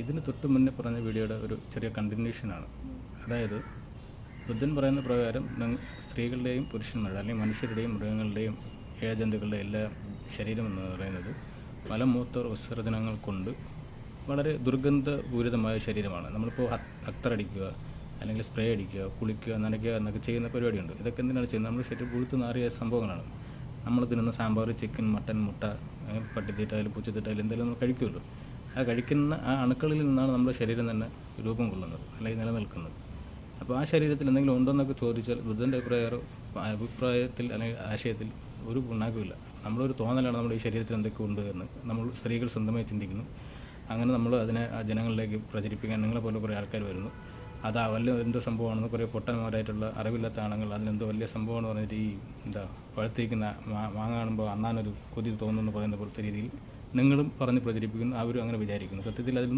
ഇതിന് തൊട്ട് മുന്നേ പറഞ്ഞ വീഡിയോയുടെ ഒരു ചെറിയ കണ്ടിന്യൂഷനാണ്. അതായത് ബുദ്ധൻ പറയുന്ന പ്രകാരം സ്ത്രീകളുടെയും പുരുഷന്മാരുടെ അല്ലെങ്കിൽ മനുഷ്യരുടെയും മൃഗങ്ങളുടെയും ഇഴജന്തുക്കളുടെ എല്ലാം ശരീരം എന്ന് പറയുന്നത് മലമൂത്ര വിസർജനങ്ങൾ കൊണ്ട് വളരെ ദുർഗന്ധപൂരിതമായ ശരീരമാണ്. നമ്മളിപ്പോൾ അത്തറടിക്കുക അല്ലെങ്കിൽ സ്പ്രേ അടിക്കുക, കുളിക്കുക, നനയ്ക്കുക എന്നൊക്കെ ചെയ്യുന്ന പരിപാടിയുണ്ട്. ഇതൊക്കെ എന്തിനാണ് ചെയ്യുന്നത്? നമ്മുടെ ശരീരം പുഴുത്ത് നാറിയ സംഭവങ്ങളാണ്. നമ്മൾ തിന്നുന്ന സാമ്പാർ, ചിക്കൻ, മട്ടൻ, മുട്ട, പട്ടിത്തീറ്റായാലും പൂച്ചത്തീറ്റായാലും എന്തെങ്കിലും നമ്മൾ കഴിക്കുമല്ലോ. ആ കഴിക്കുന്ന ആ അണുക്കളിൽ നിന്നാണ് നമ്മുടെ ശരീരം തന്നെ രൂപം കൊള്ളുന്നത് അല്ലെങ്കിൽ നിലനിൽക്കുന്നത്. അപ്പോൾ ആ ശരീരത്തിൽ എന്തെങ്കിലും ഉണ്ടോയെന്നൊക്കെ ചോദിച്ചാൽ ബുദ്ധൻ്റെ അഭിപ്രായത്തിൽ അല്ലെങ്കിൽ ആശയത്തിൽ ഒരു ഉണ്ടാക്കില്ല. നമ്മളൊരു തോന്നലാണ് നമ്മുടെ ഈ ശരീരത്തിൽ എന്തൊക്കെ ഉണ്ട് എന്ന് നമ്മൾ സ്ത്രീകൾ സ്വന്തമായി ചിന്തിക്കുന്നു. അങ്ങനെ നമ്മൾ അതിനെ ആ ജനങ്ങളിലേക്ക് പ്രചരിപ്പിക്കാൻ നിങ്ങളെപ്പോലെ കുറേ ആൾക്കാർ വരുന്നു. അത് വലിയ എന്തോ സംഭവമാണെന്ന് കുറേ പൊട്ടന്മാരായിട്ടുള്ള അറിവില്ലാത്ത ആണുങ്ങൾ അതിനെന്തോ വലിയ സംഭവമാണെന്ന് പറഞ്ഞിട്ട് ഈ പഴുത്തേക്കുന്ന മാങ്ങ കാണുമ്പോൾ അണ്ണാനൊരു കൊതി തോന്നുന്നു പറയുന്ന പോലത്തെ രീതിയിൽ നിങ്ങളും പറഞ്ഞ് പ്രചരിപ്പിക്കുന്നു. അവരും അങ്ങനെ വിചാരിക്കുന്നു. സത്യത്തിൽ അതിൽ